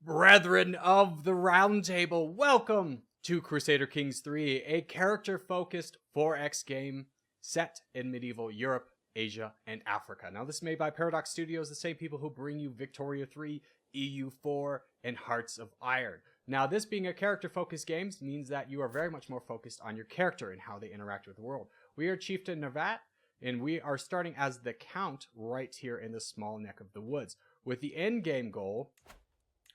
Brethren of the Round Table, welcome to Crusader Kings 3, a character-focused 4X game set in medieval Europe, Asia, and Africa. Now, this is made by Paradox Studios, the same people who bring you Victoria 3, EU4, and Hearts of Iron. Now, this being a character-focused game means that you are very much more focused on your character and how they interact with the world. We are Chieftain Navat, and we are starting as the Count right here in the small neck of the woods, with the end game goal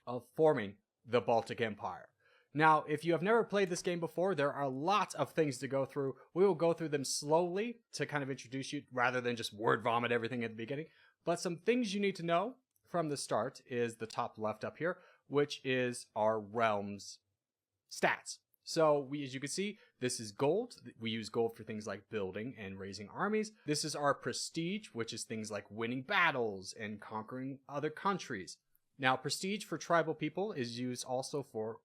of forming the Baltic Empire. Now, if you have never played this game before, there are lots of things to go through. We will go through them slowly to kind of introduce you rather than just word vomit everything at the beginning. But some things you need to know from the start is the top left up here, which is our realm's stats. So as you can see, this is gold. We use gold for things like building and raising armies. This is our prestige, which is things like winning battles and conquering other countries. Now, prestige for tribal people is used also for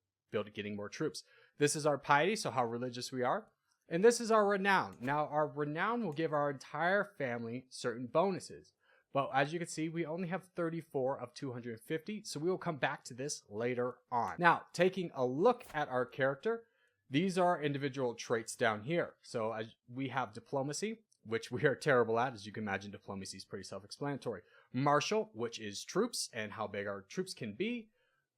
getting more troops. This is our piety, so how religious we are. And this is our renown. Now, our renown will give our entire family certain bonuses. But as you can see, we only have 34 of 250, so we will come back to this later on. Now, taking a look at our character, these are individual traits down here. So as we have diplomacy, which we are terrible at. As you can imagine, diplomacy is pretty self-explanatory. Martial, which is troops and how big our troops can be.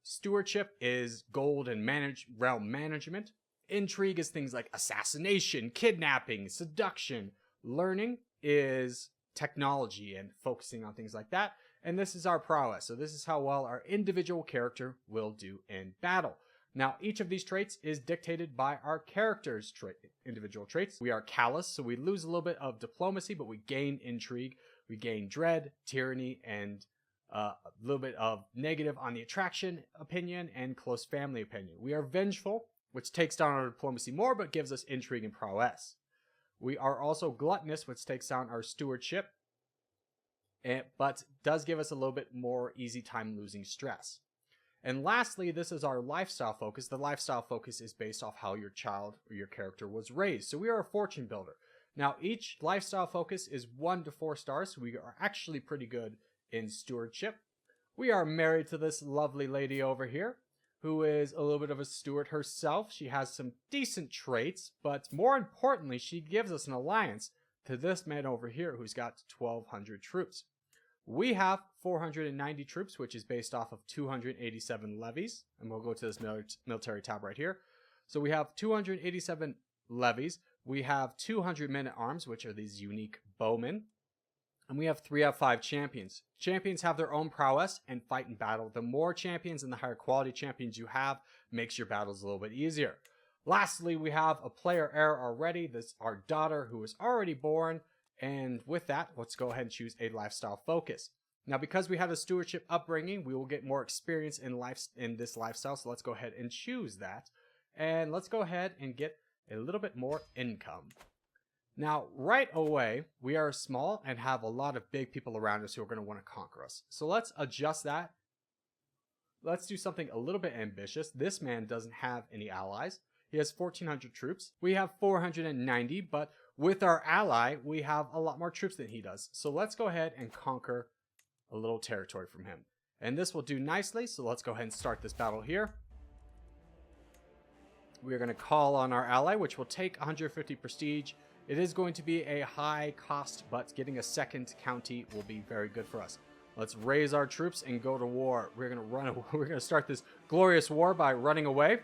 Stewardship is gold and realm management. Intrigue is things like assassination, kidnapping, seduction. Learning is technology and focusing on things like that. And this is our prowess. So this is how well our individual character will do in battle. Now, each of these traits is dictated by our character's individual traits. We are callous, so we lose a little bit of diplomacy, but we gain intrigue. We gain dread, tyranny, and a little bit of negative on the attraction opinion and close family opinion. We are vengeful, which takes down our diplomacy more, but gives us intrigue and prowess. We are also gluttonous, which takes down our stewardship, but does give us a little bit more easy time losing stress. And lastly, this is our lifestyle focus. The lifestyle focus is based off how your child or your character was raised. So we are a fortune builder. Now, each lifestyle focus is 1 to 4 stars. So we are actually pretty good in stewardship. We are married to this lovely lady over here, who is a little bit of a steward herself. She has some decent traits, but more importantly, she gives us an alliance to this man over here who's got 1,200 troops. We have 490 troops, which is based off of 287 levies. And we'll go to this military tab right here. So we have 287 levies. We have 200 men-at-arms, which are these unique bowmen. And we have 3 out of 5 champions. Champions have their own prowess and fight in battle. The more champions and the higher quality champions you have makes your battles a little bit easier. Lastly, we have a player heir already. This is our daughter who is already born. And with that, let's go ahead and choose a lifestyle focus. Now, because we have a stewardship upbringing, we will get more experience in this lifestyle. So let's go ahead and choose that. And let's go ahead and get a little bit more income. Now, right away, we are small and have a lot of big people around us who are going to want to conquer us. So let's adjust that. Let's do something a little bit ambitious. This man doesn't have any allies. He has 1,400 troops. We have 490, but with our ally, we have a lot more troops than he does. So let's go ahead and conquer a little territory from him. And this will do nicely, so let's go ahead and start this battle here. We are going to call on our ally, which will take 150 prestige. It is going to be a high cost, but getting a second county will be very good for us. Let's raise our troops and go to war. We're going to start this glorious war by running away.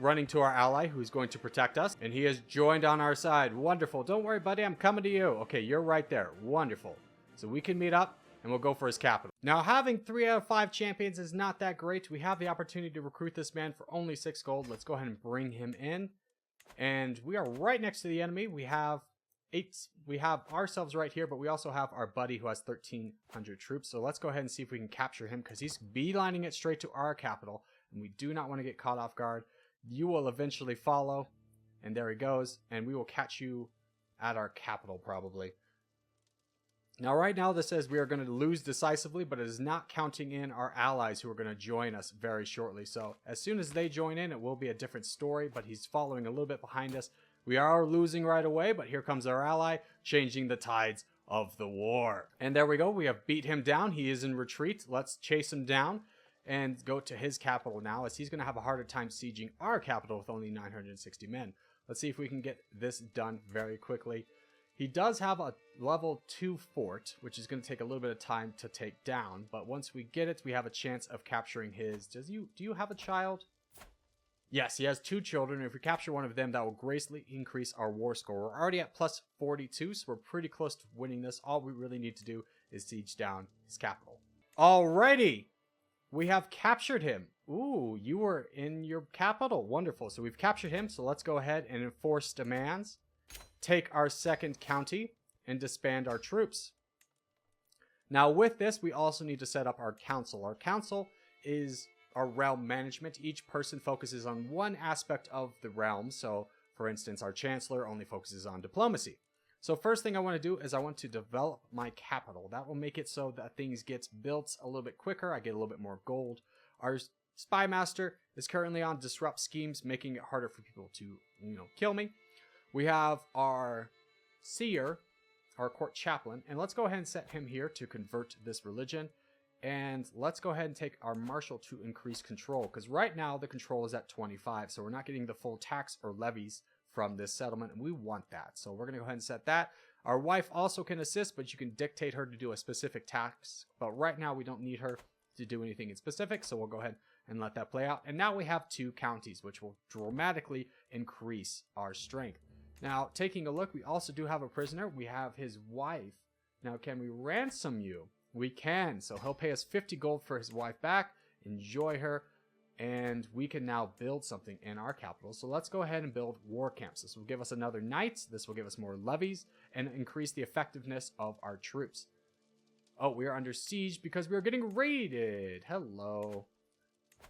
Running to our ally who's going to protect us. And he has joined on our side. Wonderful. Don't worry, buddy. I'm coming to you. Okay, you're right there. Wonderful. So we can meet up and we'll go for his capital. Now, having 3 out of 5 champions is not that great. We have the opportunity to recruit this man for only 6 gold. Let's go ahead and bring him in. And we are right next to the enemy. We have ourselves right here, but we also have our buddy who has 1,300 troops. So let's go ahead and see if we can capture him because he's beelining it straight to our capital. And we do not want to get caught off guard. You will eventually follow. And there he goes. And we will catch you at our capital probably. Now, right now, this says we are going to lose decisively, but it is not counting in our allies who are going to join us very shortly. So as soon as they join in, it will be a different story, but he's following a little bit behind us. We are losing right away, but here comes our ally, changing the tides of the war. And there we go. We have beat him down. He is in retreat. Let's chase him down. and go to his capital now, as he's going to have a harder time sieging our capital with only 960 men. Let's see if we can get this done very quickly. He does have a level 2 fort, which is going to take a little bit of time to take down, but once we get it, we have a chance of capturing his... Do you have a child? Yes, he has 2 children. If we capture one of them, that will greatly increase our war score. We're already at plus 42, so we're pretty close to winning this. All we really need to do is siege down his capital. Alrighty! We have captured him. Ooh, you were in your capital. Wonderful. So we've captured him, so let's go ahead and enforce demands. Take our second county and disband our troops. Now with this, we also need to set up our council. Our council is our realm management. Each person focuses on one aspect of the realm. So for instance, our chancellor only focuses on diplomacy. So first thing I want to do is I want to develop my capital. That will make it so that things get built a little bit quicker. I get a little bit more gold. Our spy master is currently on disrupt schemes, making it harder for people to, kill me. We have our seer, our court chaplain, and let's go ahead and set him here to convert this religion. And let's go ahead and take our marshal to increase control, because right now the control is at 25, so we're not getting the full tax or levies from this settlement, and we want that. So we're going to go ahead and set that. Our wife also can assist, but you can dictate her to do a specific task. But right now we don't need her to do anything in specific, so we'll go ahead and let that play out. And now we have 2 counties, which will dramatically increase our strength. Now, taking a look, we also do have a prisoner. We have his wife. Now, can we ransom you? We can. So he'll pay us 50 gold for his wife back. Enjoy her. And we can now build something in our capital. So let's go ahead and build war camps. This will give us another knight. This will give us more levies and increase the effectiveness of our troops. Oh, we are under siege because we are getting raided. Hello.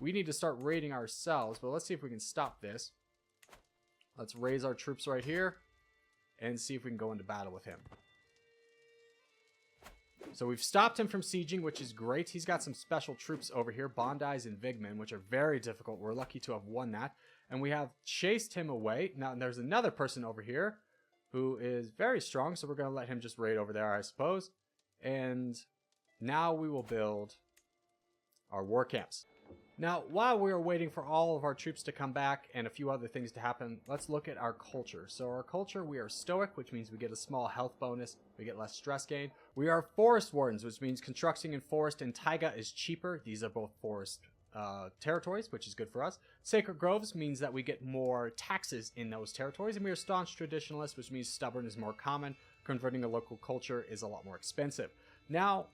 We need to start raiding ourselves, but let's see if we can stop this. Let's raise our troops right here and see if we can go into battle with him. So we've stopped him from sieging, which is great. He's got some special troops over here, Bondis and Vigmen, which are very difficult. We're lucky to have won that. And we have chased him away. Now, there's another person over here who is very strong, so we're going to let him just raid over there, I suppose. And now we will build our war camps. Now, while we're waiting for all of our troops to come back and a few other things to happen, let's look at our culture. So our culture, we are stoic, which means we get a small health bonus. We get less stress gain. We are forest wardens, which means constructing in forest and taiga is cheaper. These are both forest territories, which is good for us. Sacred groves means that we get more taxes in those territories. And we are staunch traditionalists, which means stubborn is more common. Converting a local culture is a lot more expensive. Now,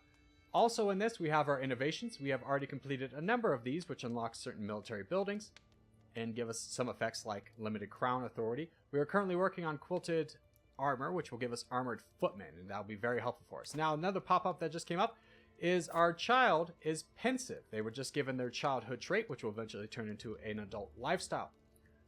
also in this, we have our innovations. We have already completed a number of these, which unlock certain military buildings and give us some effects like limited crown authority. We are currently working on quilted armor, which will give us armored footmen, and that will be very helpful for us. Now, another pop-up that just came up is our child is pensive. They were just given their childhood trait, which will eventually turn into an adult lifestyle.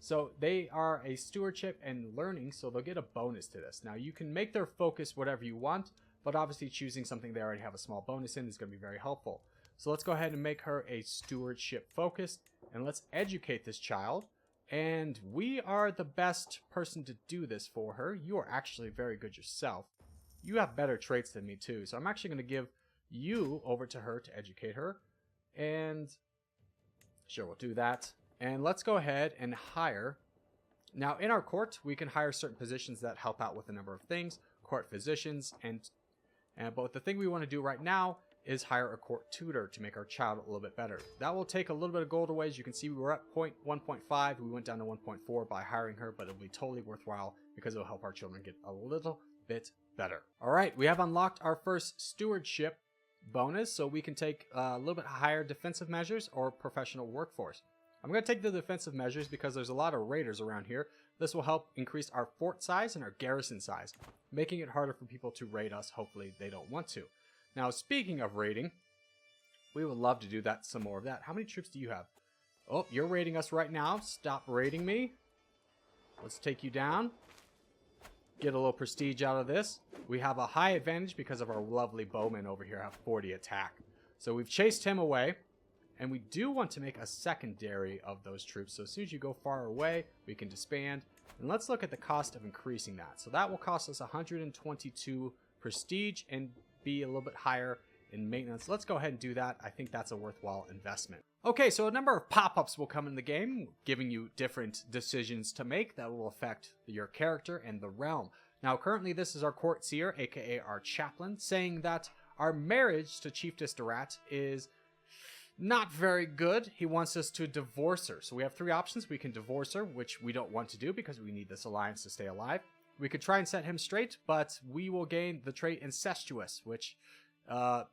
So they are a stewardship and learning, so they'll get a bonus to this. Now, you can make their focus whatever you want, but obviously choosing something they already have a small bonus in is going to be very helpful. So let's go ahead and make her a stewardship focused, and let's educate this child. And we are the best person to do this for her. You are actually very good yourself. You have better traits than me too, so I'm actually going to give you over to her to educate her. And sure, we'll do that. And let's go ahead and hire. Now in our court, we can hire certain positions that help out with a number of things. Court physicians but the thing we want to do right now is hire a court tutor to make our child a little bit better. That will take a little bit of gold away. As you can see, we were at 1.5. We went down to 1.4 by hiring her, but it'll be totally worthwhile because it'll help our children get a little bit better. All right, we have unlocked our first stewardship bonus, so we can take a little bit higher defensive measures or professional workforce. I'm going to take the defensive measures because there's a lot of raiders around here. This will help increase our fort size and our garrison size, making it harder for people to raid us. Hopefully they don't want to. Now, speaking of raiding, we would love to do that, some more of that. How many troops do you have? Oh, you're raiding us right now. Stop raiding me. Let's take you down. Get a little prestige out of this. We have a high advantage because of our lovely bowmen over here have 40 attack. So we've chased him away. And we do want to make a secondary of those troops. So as soon as you go far away, we can disband. And let's look at the cost of increasing that. So that will cost us 122 prestige and be a little bit higher in maintenance. Let's go ahead and do that. I think that's a worthwhile investment. Okay, so a number of pop-ups will come in the game, giving you different decisions to make that will affect your character and the realm. Now, currently, this is our court seer, aka our chaplain, saying that our marriage to Chiefess Durat is not very good. He wants us to divorce her. So we have three options. We can divorce her, which we don't want to do because we need this alliance to stay alive. We could try and set him straight, but we will gain the trait incestuous, which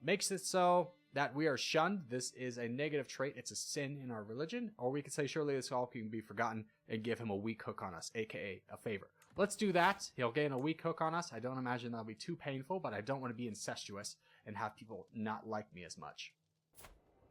makes it so that we are shunned. This is a negative trait. It's a sin in our religion. Or we could say, surely this all can be forgotten, and give him a weak hook on us, aka a favor. Let's do that. He'll gain a weak hook on us. I don't imagine that'll be too painful, but I don't want to be incestuous and have people not like me as much.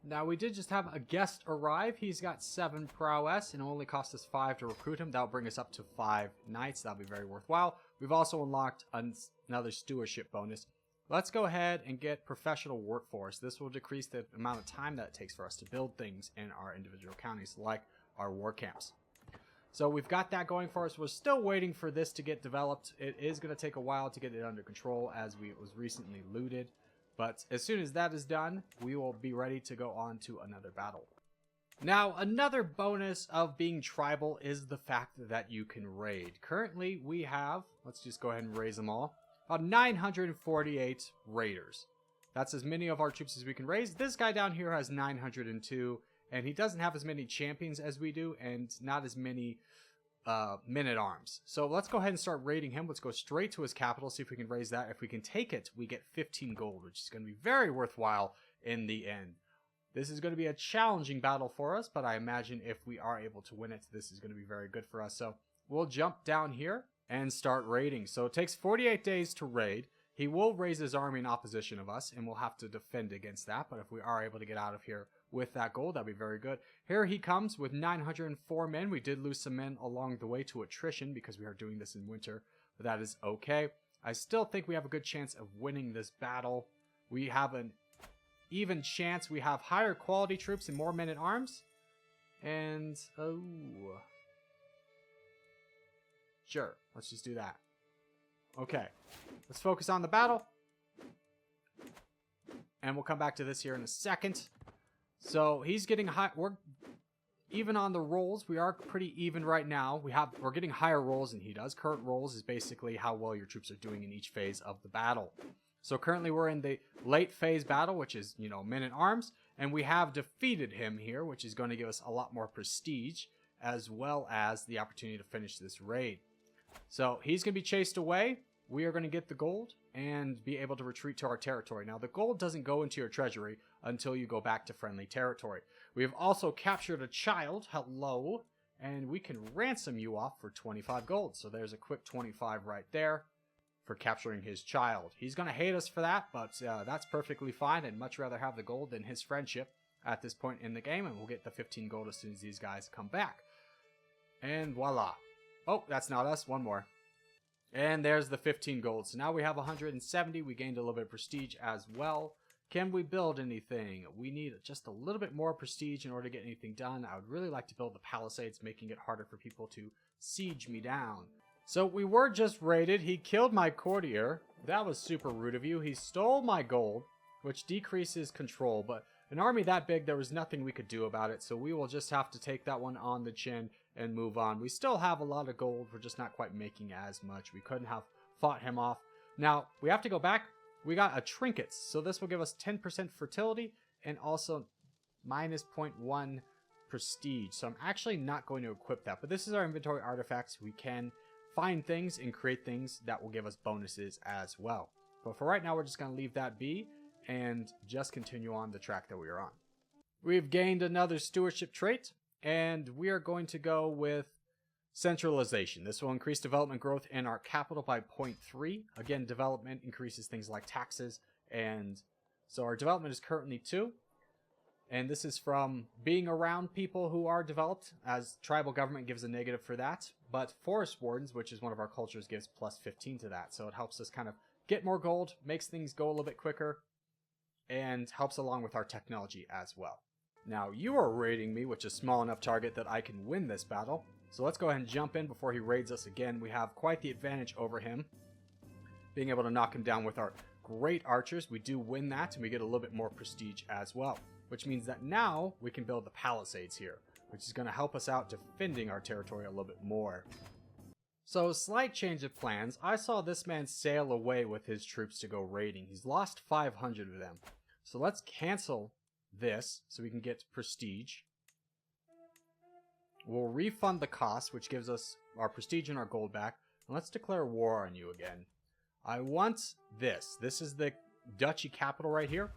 Now, we did just have a guest arrive. He's got 7 prowess, and it only cost us 5 to recruit him. That'll bring us up to 5 knights. That'll be very worthwhile. We've also unlocked another stewardship bonus. Let's go ahead and get professional workforce. This will decrease the amount of time that it takes for us to build things in our individual counties, like our war camps. So we've got that going for us. We're still waiting for this to get developed. It is going to take a while to get it under control, as it was recently looted. But as soon as that is done, we will be ready to go on to another battle. Now, another bonus of being tribal is the fact that you can raid. Currently, we have, let's just go ahead and raise them all, about 948 raiders. That's as many of our troops as we can raise. This guy down here has 902, and he doesn't have as many champions as we do, and not as many men-at-arms. So let's go ahead and start raiding him. Let's go straight to his capital, see if we can raise that. If we can take it, we get 15 gold, which is going to be very worthwhile in the end. This is going to be a challenging battle for us, but I imagine if we are able to win it, this is going to be very good for us. So we'll jump down here and start raiding. So it takes 48 days to raid. He will raise his army in opposition of us, and we'll have to defend against that. But if we are able to get out of here with that gold, that'd be very good. Here he comes with 904 men. We did lose some men along the way to attrition because we are doing this in winter, but that is okay. I still think we have a good chance of winning this battle. We have an even chance. We have higher quality troops and more men at arms. And, oh, sure, let's just do that. Okay, let's focus on the battle. And we'll come back to this here in a second. So he's getting high. We're even on the rolls. We are pretty even right now. We're getting higher rolls than he does. Current rolls is basically how well your troops are doing in each phase of the battle. So currently we're in the late phase battle, which is, men at arms, and we have defeated him here, which is going to give us a lot more prestige, as well as the opportunity to finish this raid. So he's going to be chased away. We are going to get the gold and be able to retreat to our territory. Now, the gold doesn't go into your treasury until you go back to friendly territory. We have also captured a child, hello, and we can ransom you off for 25 gold. So there's a quick 25 right there for capturing his child. He's going to hate us for that, but that's perfectly fine. I'd much rather have the gold than his friendship at this point in the game, and we'll get the 15 gold as soon as these guys come back. And voila. Oh, that's not us. One more. And there's the 15 gold. So now we have 170. We gained a little bit of prestige as well. Can we build anything? We need just a little bit more prestige in order to get anything done. I would really like to build the palisades, making it harder for people to siege me down. So we were just raided. He killed my courtier. That was super rude of you. He stole my gold, which decreases control. But an army that big, there was nothing we could do about it. So we will just have to take that one on the chin and move on. We still have a lot of gold. We're just not quite making as much. We couldn't have fought him off. Now, we have to go back. We got a trinket. So this will give us 10% fertility and also minus 0.1 prestige. So I'm actually not going to equip that. But this is our inventory artifacts. We can find things and create things that will give us bonuses as well. But for right now, we're just going to leave that be and just continue on the track that we are on. We've gained another stewardship trait, and we are going to go with centralization. This will increase development growth in our capital by 0.3. Again, development increases things like taxes, and so our development is currently 2. And this is from being around people who are developed, as tribal government gives a negative for that. But forest wardens, which is one of our cultures, gives plus 15 to that. So it helps us kind of get more gold, makes things go a little bit quicker, and helps along with our technology as well. Now, you are raiding me, which is a small enough target that I can win this battle. So let's go ahead and jump in before he raids us again. We have quite the advantage over him, being able to knock him down with our great archers. We do win that, and we get a little bit more prestige as well, which means that now we can build the palisades here, which is going to help us out defending our territory a little bit more. So, slight change of plans. I saw this man sail away with his troops to go raiding. He's lost 500 of them. So let's cancel this so we can get prestige. We'll refund the cost, which gives us our prestige and our gold back. And let's declare war on you again. I want this. This is the duchy capital right here.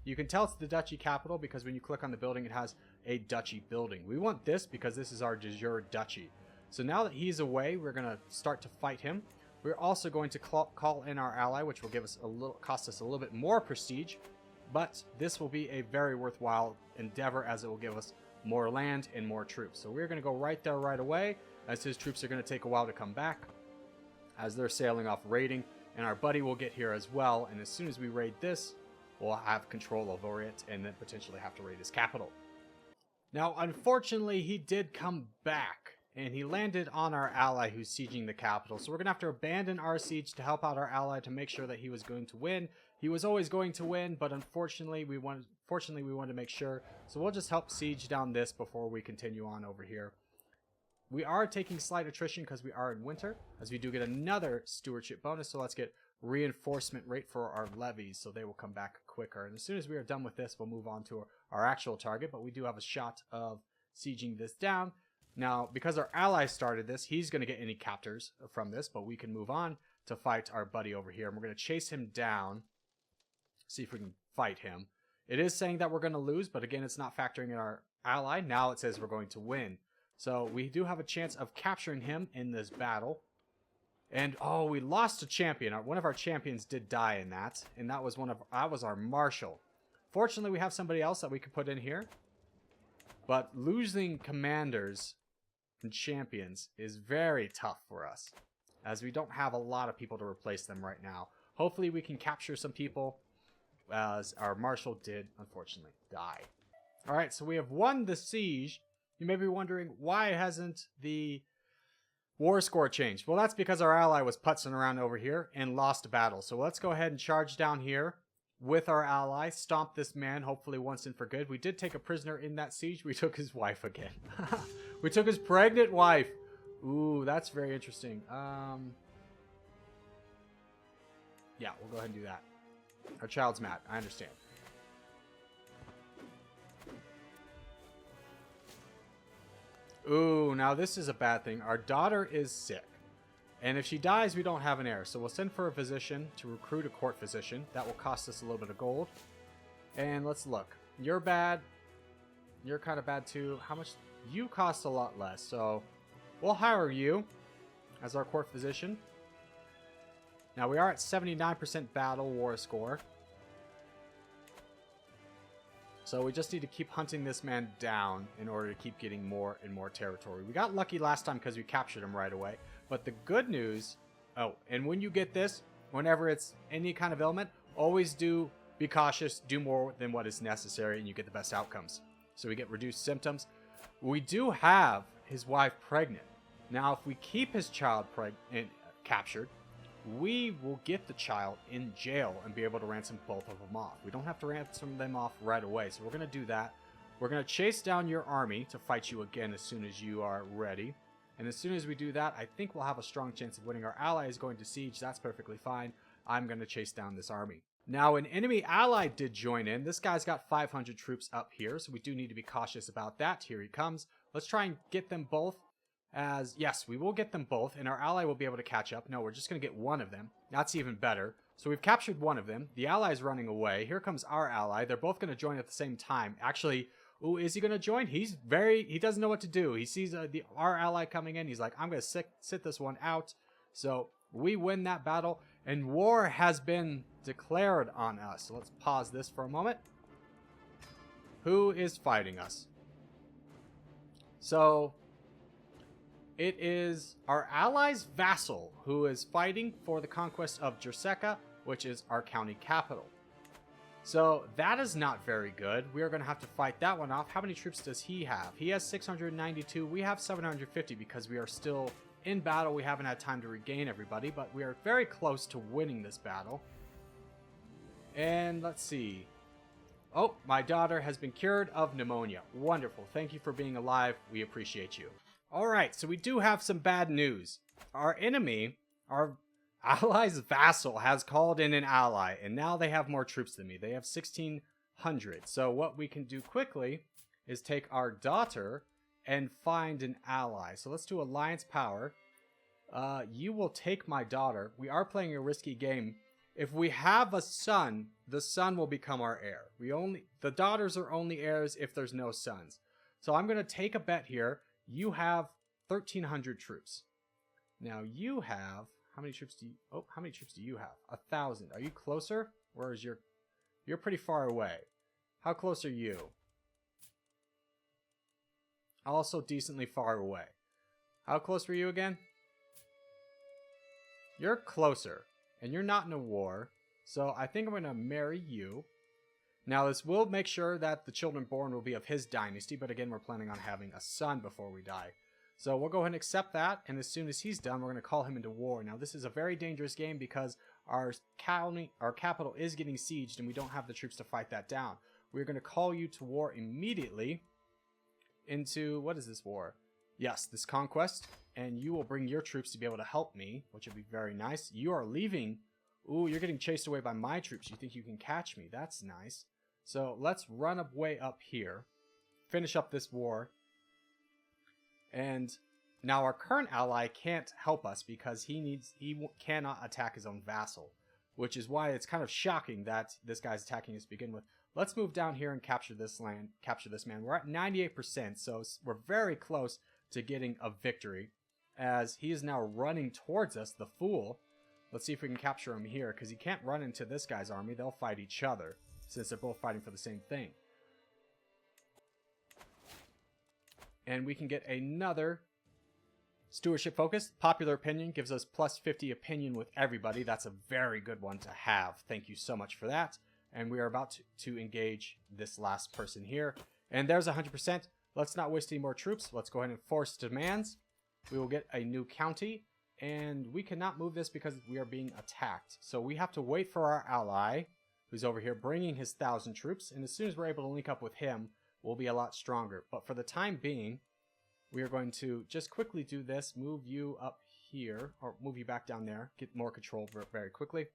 You can tell it's the duchy capital because when you click on the building, it has a duchy building. We want this because this is our de jure duchy. So now that he's away, we're going to start to fight him. We're also going to call in our ally, which will give us cost us a little bit more prestige. But this will be a very worthwhile endeavor as it will give us more land and more troops. So we're going to go right there right away, as his troops are going to take a while to come back as they're sailing off raiding. And our buddy will get here as well. And as soon as we raid this, we'll have control over it and then potentially have to raid his capital. Now, unfortunately, he did come back. And he landed on our ally who's sieging the capital. So we're going to have to abandon our siege to help out our ally to make sure that he was going to win. He was always going to win, but unfortunately we wanted to make sure. So we'll just help siege down this before we continue on over here. We are taking slight attrition because we are in winter, as we do get another stewardship bonus. So let's get reinforcement rate for our levies so they will come back quicker. And as soon as we are done with this, we'll move on to our actual target. But we do have a shot of sieging this down. Now, because our ally started this, he's going to get any captors from this, but we can move on to fight our buddy over here. And we're going to chase him down, see if we can fight him. It is saying that we're going to lose, but again, it's not factoring in our ally. Now it says we're going to win. So we do have a chance of capturing him in this battle. And, oh, we lost a champion. One of our champions did die in that, and that was our marshal. Fortunately, we have somebody else that we could put in here. But losing commanders and champions is very tough for us, as we don't have a lot of people to replace them right now. Hopefully we can capture some people, as our marshal did unfortunately die. Alright, so we have won the siege. You may be wondering, why hasn't the war score changed? Well, that's because our ally was putzing around over here and lost a battle. So let's go ahead and charge down here with our ally, stomp this man, hopefully once and for good. We did take a prisoner in that siege. We took his wife again. We took his pregnant wife. Ooh, that's very interesting. Yeah, we'll go ahead and do that. Our child's mad. I understand. Ooh, now this is a bad thing. Our daughter is sick. And if she dies, we don't have an heir. So we'll send for a physician to recruit a court physician. That will cost us a little bit of gold. And let's look. You're bad. You're kind of bad too. How much? You cost a lot less. So we'll hire you as our court physician. Now we are at 79% battle war score. So we just need to keep hunting this man down in order to keep getting more and more territory. We got lucky last time because we captured him right away. But the good news, oh, and when you get this, whenever it's any kind of ailment, always be cautious, do more than what is necessary, and you get the best outcomes. So we get reduced symptoms. We do have his wife pregnant. Now, if we keep his child captured, we will get the child in jail and be able to ransom both of them off. We don't have to ransom them off right away, so we're going to do that. We're going to chase down your army to fight you again as soon as you are ready. And as soon as we do that, I think we'll have a strong chance of winning. Our ally is going to siege. That's perfectly fine. I'm going to chase down this army. Now, an enemy ally did join in. This guy's got 500 troops up here, so we do need to be cautious about that. Here he comes. Let's try and get them both. Yes, we will get them both, and our ally will be able to catch up. No, we're just going to get one of them. That's even better. So we've captured one of them. The ally is running away. Here comes our ally. They're both going to join at the same time. Actually, ooh, is he going to join? He doesn't know what to do. He sees our ally coming in. He's like, I'm going to sit this one out. So we win that battle, and war has been declared on us. So let's pause this for a moment. Who is fighting us? So it is our ally's vassal who is fighting for the conquest of Jerskia, which is our county capital. So that is not very good. We are going to have to fight that one off. How many troops does he have? He has 692. We have 750 because we are still in battle. We haven't had time to regain everybody, but we are very close to winning this battle. And let's see. Oh, my daughter has been cured of pneumonia. Wonderful. Thank you for being alive. We appreciate you. Alright, so we do have some bad news. Our enemy, our ally's vassal, has called in an ally, and now they have more troops than me. They have 1,600. So what we can do quickly is take our daughter and find an ally. So let's do alliance power. You will take my daughter. We are playing a risky game. If we have a son, the son will become our heir. The daughters are only heirs if there's no sons. So I'm going to take a bet here. You have 1,300 troops. Now you have, how many troops do you have? 1,000. Are you closer? Or is you're pretty far away. How close are you? Also decently far away. How close were you again? You're closer. And you're not in a war, so I think I'm going to marry you. Now, this will make sure that the children born will be of his dynasty, but again, we're planning on having a son before we die. So we'll go ahead and accept that, and as soon as he's done, we're going to call him into war. Now, this is a very dangerous game because our capital is getting sieged, and we don't have the troops to fight that down. We're going to call you to war immediately into, what is this war? Yes, this conquest. And you will bring your troops to be able to help me, which would be very nice. You are leaving. Ooh, you're getting chased away by my troops. You think you can catch me. That's nice. So let's run way up here. Finish up this war. And now our current ally can't help us because he cannot attack his own vassal. Which is why it's kind of shocking that this guy's attacking us to begin with. Let's move down here and capture this land. Capture this man. We're at 98%, so we're very close to getting a victory. As he is now running towards us, the fool. Let's see if we can capture him here, because he can't run into this guy's army. They'll fight each other, since they're both fighting for the same thing. And we can get another stewardship focus. Popular opinion gives us plus 50 opinion with everybody. That's a very good one to have. Thank you so much for that. And we are about to engage this last person here. And there's 100%. Let's not waste any more troops. Let's go ahead and force demands. We will get a new county, and we cannot move this because we are being attacked. So we have to wait for our ally, who's over here bringing his 1,000 troops, and as soon as we're able to link up with him, we'll be a lot stronger. But for the time being, we are going to just quickly do this, move you up here, or move you back down there, get more control very quickly,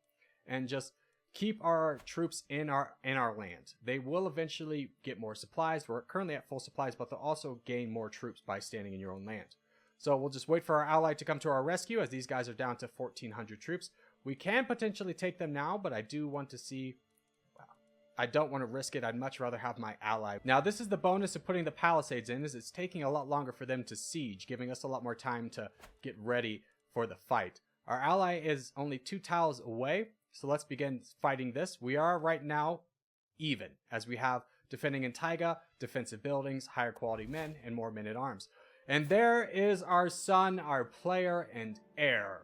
and just keep our troops in our land. They will eventually get more supplies. We're currently at full supplies, but they'll also gain more troops by standing in your own land. So we'll just wait for our ally to come to our rescue, as these guys are down to 1,400 troops. We can potentially take them now, but I do want to see... Well, I don't want to risk it. I'd much rather have my ally. Now, this is the bonus of putting the palisades in, is it's taking a lot longer for them to siege, giving us a lot more time to get ready for the fight. Our ally is only 2 tiles away, so let's begin fighting this. We are right now even, as we have defending in taiga, defensive buildings, higher quality men, and more men-at-arms. And there is our son, our player, and heir.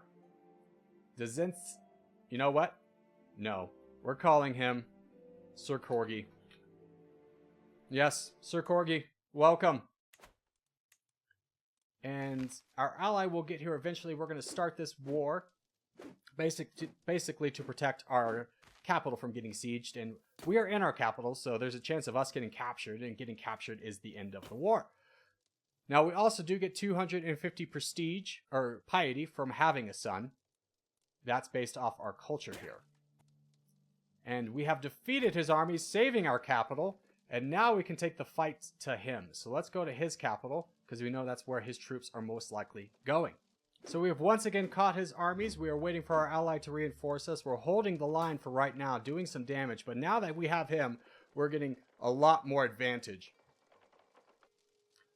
You know what? No. We're calling him Sir Corgi. Yes, Sir Corgi, welcome. And our ally will get here eventually. We're going to start this war, basically to protect our capital from getting sieged. And we are in our capital, so there's a chance of us getting captured, and getting captured is the end of the war. Now, we also do get 250 prestige, or piety, from having a son. That's based off our culture here. And we have defeated his armies, saving our capital, and now we can take the fight to him. So let's go to his capital, because we know that's where his troops are most likely going. So we have once again caught his armies. We are waiting for our ally to reinforce us. We're holding the line for right now, doing some damage, but now that we have him, we're getting a lot more advantage.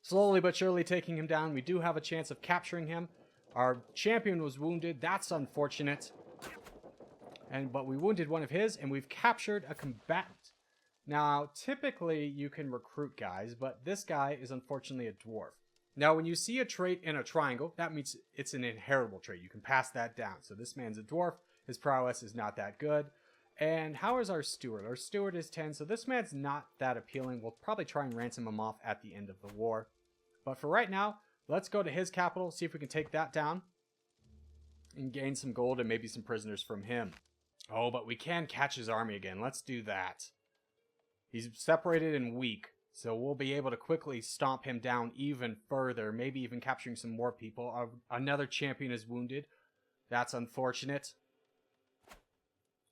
Slowly but surely taking him down. We do have a chance of capturing him. Our champion was wounded. That's unfortunate. But we wounded one of his, and we've captured a combatant. Now, typically you can recruit guys, but this guy is unfortunately a dwarf. Now, when you see a trait in a triangle, that means it's an inheritable trait. You can pass that down. So this man's a dwarf. His prowess is not that good. And how is our steward? Our steward is 10, so this man's not that appealing. We'll probably try and ransom him off at the end of the war. But for right now, let's go to his capital, see if we can take that down, and gain some gold and maybe some prisoners from him. Oh, but we can catch his army again. Let's do that. He's separated and weak, so we'll be able to quickly stomp him down even further, maybe even capturing some more people. Another champion is wounded. That's unfortunate.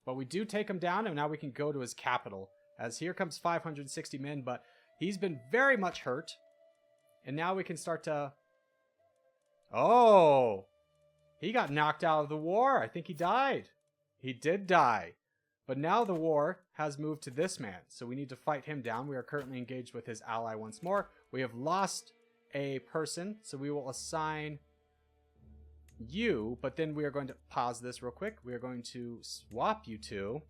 But we do take him down, and now we can go to his capital. As here comes 560 men, but he's been very much hurt. And now we can start to... Oh! He got knocked out of the war. I think he died. He did die. But now the war has moved to this man, so we need to fight him down. We are currently engaged with his ally once more. We have lost a person, so we will assign you, but then we are going to pause this real quick. We are going to swap you two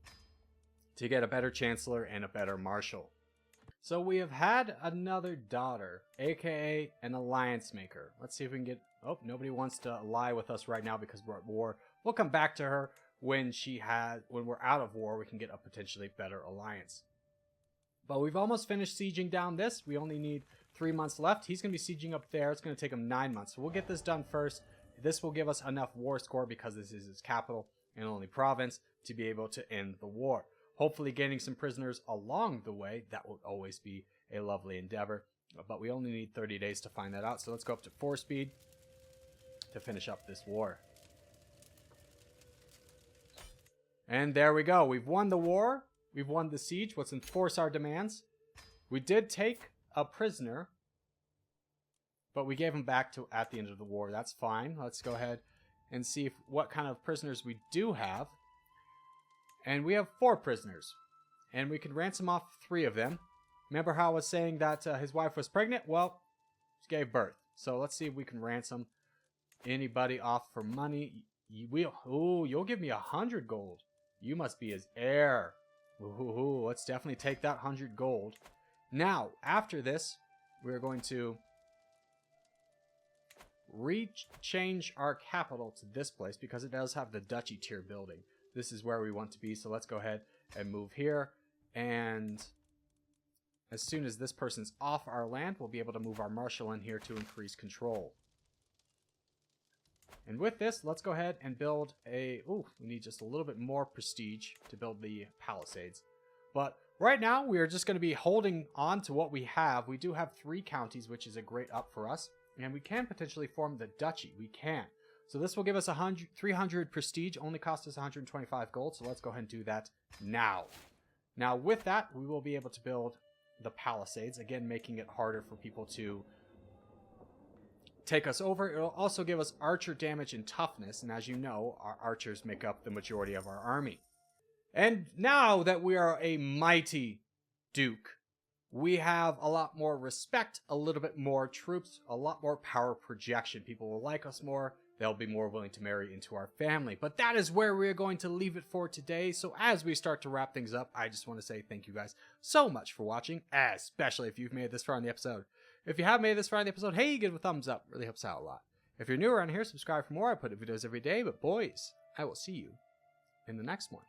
to get a better chancellor and a better marshal. So we have had another daughter, aka an alliance maker. Let's see if we can get... Oh, nobody wants to ally with us right now because we're at war. We'll come back to her when we're out of war. We can get a potentially better alliance. But we've almost finished sieging down this. We only need 3 months left. He's going to be sieging up there. It's going to take him 9 months. So we'll get this done first. This will give us enough war score because this is his capital and only province to be able to end the war. Hopefully gaining some prisoners along the way. That will always be a lovely endeavor. But we only need 30 days to find that out. So let's go up to 4 speed to finish up this war. And there we go. We've won the war. We've won the siege. Let's enforce our demands. We did take a prisoner, but we gave him back at the end of the war. That's fine. Let's go ahead and see what kind of prisoners we do have. And we have 4 prisoners. And we can ransom off 3 of them. Remember how I was saying that his wife was pregnant? Well, she gave birth. So let's see if we can ransom anybody off for money. You'll give me 100 gold. You must be his heir. Ooh, let's definitely take that 100 gold. Now, after this, we're going to change our capital to this place because it does have the Duchy tier building. This is where we want to be, so let's go ahead and move here. And as soon as this person's off our land, we'll be able to move our marshal in here to increase control. And with this, let's go ahead and build we need just a little bit more prestige to build the palisades. But right now, we are just going to be holding on to what we have. We do have 3 counties, which is a great up for us. And we can potentially form the Duchy. We can. So this will give us 300 prestige, only cost us 125 gold. So let's go ahead and do that now. Now with that, we will be able to build the palisades, again making it harder for people to take us over. It'll also give us archer damage and toughness, and as you know, our archers make up the majority of our army. And now that we are a mighty duke, we have a lot more respect, a little bit more troops, a lot more power projection. People will like us more. They'll be more willing to marry into our family. But that is where we're going to leave it for today. So as we start to wrap things up, I just want to say thank you guys so much for watching, especially if you've made it this far in the episode. If you have made it this far in the episode, hey, give it a thumbs up. Really helps out a lot. If you're new around here, subscribe for more. I put up videos every day. But boys, I will see you in the next one.